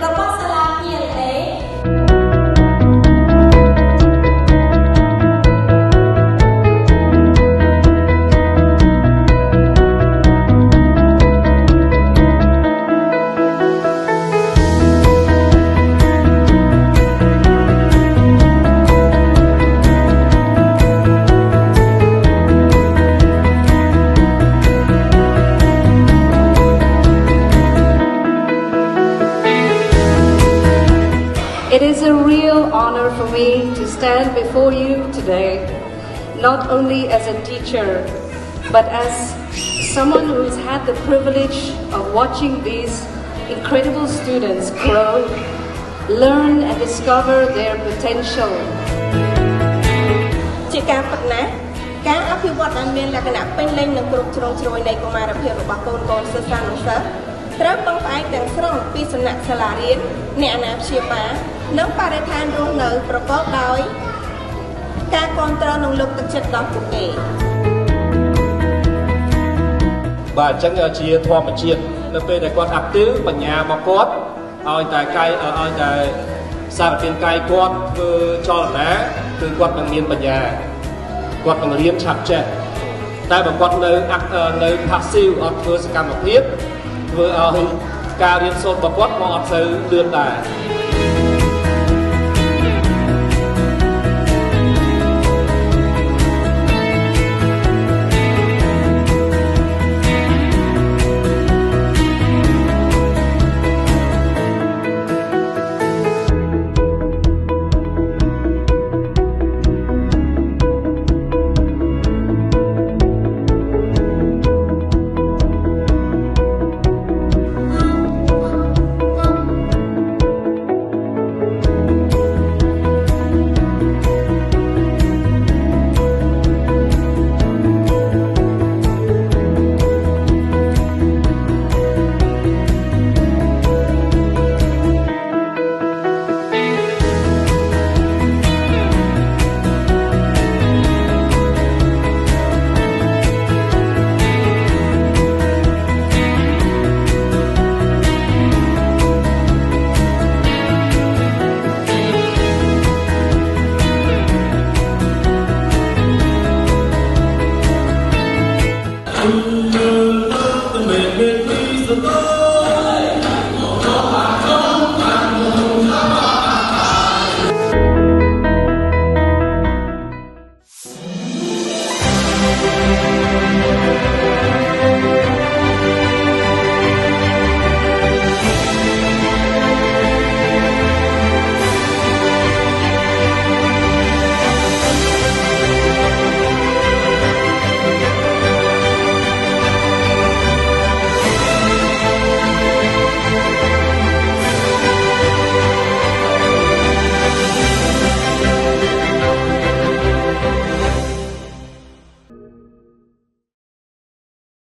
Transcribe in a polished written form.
របស់សាលា PLA It is a real honor for me to stand before you today, not only as a teacher, but as someone who's had the privilege of watching these incredible students grow, learn and discover their potential. ជាការពិតណាស់ការអភិវឌ្ឍដែលមានលក្ខណៈពេញលេញនិងគ្រប់ជ្រុងជ្រោយនៃកុមារភាពរបស់កូនសិស្សនិងសិស្សត្រូវពឹងផ្អែកទាំងស្រុងពីសំណាក់សាលារៀនអ្នកអាណាព្យាបាលនិងបរិស្ថានរស់នៅប្រកបដោយការគាំទ្រនិងលើកទឹកចិត្តដល់ពួកគេបាទអញ្ចឹងជាធម្មជាតិនៅពេលដែលគាត់អាប់ទិវបញ្ញារបស់គាត់ឲ្យតែសារពាង្គកាយគាត់ធ្វើចលនាគឺគាត់នឹងមានបញ្ញាគាត់នឹងរៀនឆាប់ចេះតែបើគាត់នៅ passive អត់ធ្វើសកម្មភាពធ្វើឲ្យការរៀនសូត្ររបស់គាត់ក៏អត់សូវលឿនដែរ